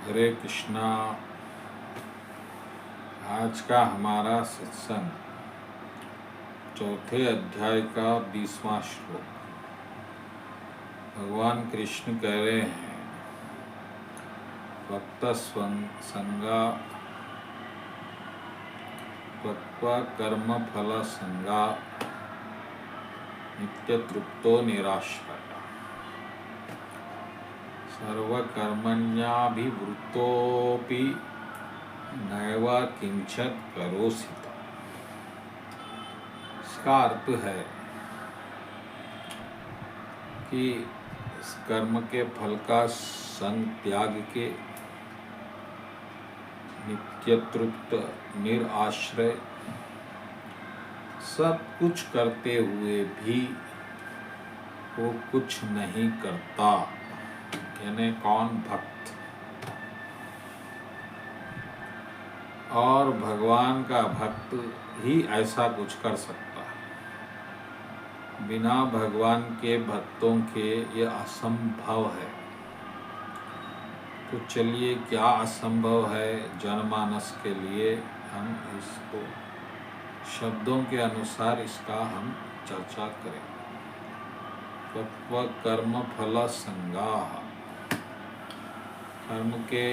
हरे कृष्णा। आज का हमारा सत्संग चौथे अध्याय का 20वां श्लोक। भगवान कृष्ण कह रहे हैं, भक्त संगा त्वक्त्वा कर्म फल संगा नित्य तृप्तो निराश्रय सर्वकर्मण्यभिवृत्तोऽपि नैव किंचित् करोषि। इसका अर्थ है कि इस कर्म के फल का संग त्याग के नित्य तृप्त निराश्रय सब कुछ करते हुए भी वो कुछ नहीं करता। यानी कौन? भक्त। और भगवान का भक्त ही ऐसा कुछ कर सकता है। बिना भगवान के भक्तों के ये असंभव है। तो चलिए, क्या असंभव है जनमानस के लिए, हम इसको शब्दों के अनुसार इसका हम चर्चा करें। तत्व कर्म फल संगाः, कर्म के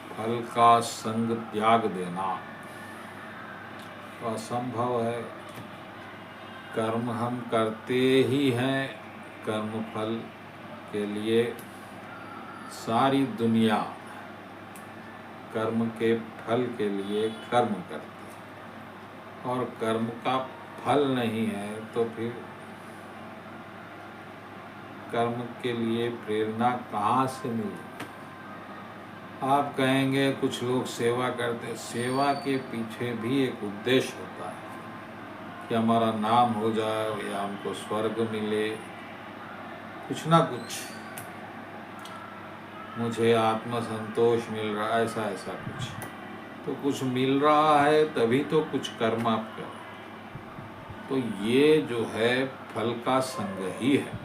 फल का संग त्याग देना तो असंभव है। कर्म हम करते ही हैं, कर्म फल के लिए सारी दुनिया कर्म के फल के लिए कर्म करती है, और कर्म का फल नहीं है तो फिर कर्म के लिए प्रेरणा कहाँ से मिलेगी? आप कहेंगे कुछ लोग सेवा करते, सेवा के पीछे भी एक उद्देश्य होता है कि हमारा नाम हो जाए या हमको स्वर्ग मिले, कुछ ना कुछ, मुझे आत्मसंतोष मिल रहा है, ऐसा कुछ। तो कुछ मिल रहा है तभी तो कुछ कर्म आप करें। तो ये जो है फल का संग ही है।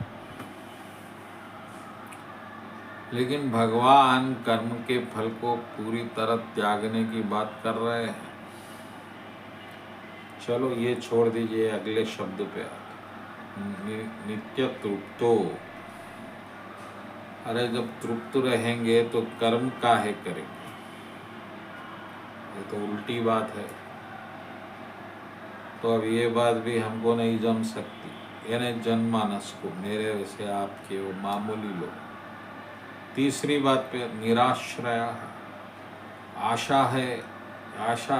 लेकिन भगवान कर्म के फल को पूरी तरह त्यागने की बात कर रहे हैं। चलो ये छोड़ दीजिए, अगले शब्द पे नित्य तृप्तो। अरे जब तृप्त रहेंगे तो कर्म काहे करेंगे? ये तो उल्टी बात है। तो अब ये बात भी हमको नहीं जम सकती, यानी जनमानस को, मेरे वैसे आपके वो मामूली लोग। तीसरी बात पे निराश्रय, आशा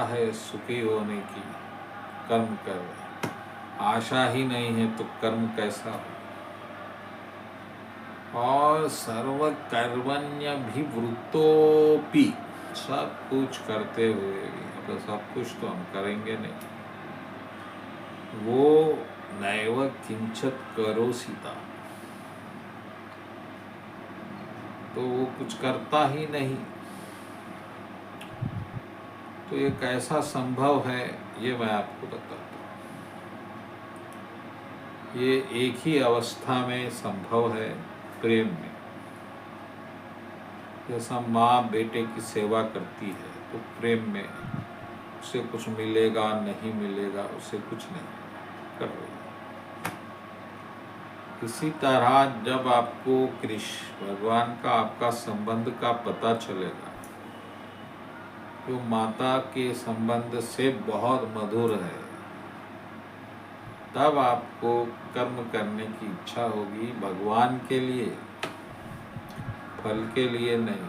है सुखी होने की, कर्म कर रहे। आशा ही नहीं है तो कर्म कैसा हो? और सर्व कर्मण्यभिवृत्तोऽपि, सब कुछ करते हुए भी, तो सब कुछ तो हम करेंगे नहीं, वो नैव किंचित् करोषि, तो वो कुछ करता ही नहीं। तो ये कैसा संभव है, ये मैं आपको बताता हूँ। ये एक ही अवस्था में संभव है, प्रेम में। जैसा माँ बेटे की सेवा करती है तो प्रेम में उसे कुछ मिलेगा नहीं मिलेगा, उसे कुछ नहीं कर रही। इसी तरह जब आपको कृष्ण भगवान का आपका संबंध का पता चलेगा, जो माता के संबंध से बहुत मधुर है, तब आपको कर्म करने की इच्छा होगी भगवान के लिए, फल के लिए नहीं।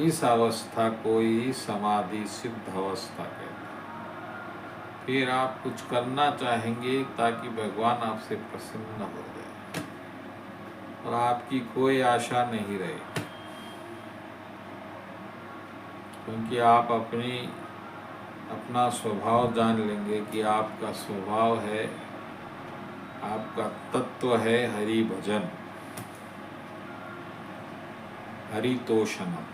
इस अवस्था को ही समाधि सिद्ध अवस्था कहते हैं। फिर आप कुछ करना चाहेंगे ताकि भगवान आपसे प्रसन्न हो जाए और आपकी कोई आशा नहीं रहेगी, क्योंकि आप अपना स्वभाव जान लेंगे कि आपका स्वभाव है, आपका तत्व है हरि भजन, हरितोषणम,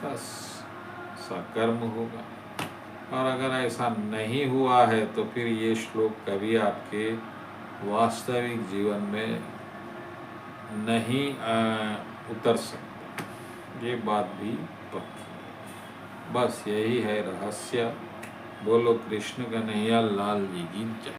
बस सकर्म होगा। और अगर ऐसा नहीं हुआ है तो फिर ये श्लोक कभी आपके वास्तविक जीवन में नहीं उतर सकता है, ये बात भी पक्की है। बस यही है रहस्य। बोलो कृष्ण कन्हैया लाल जी की जय।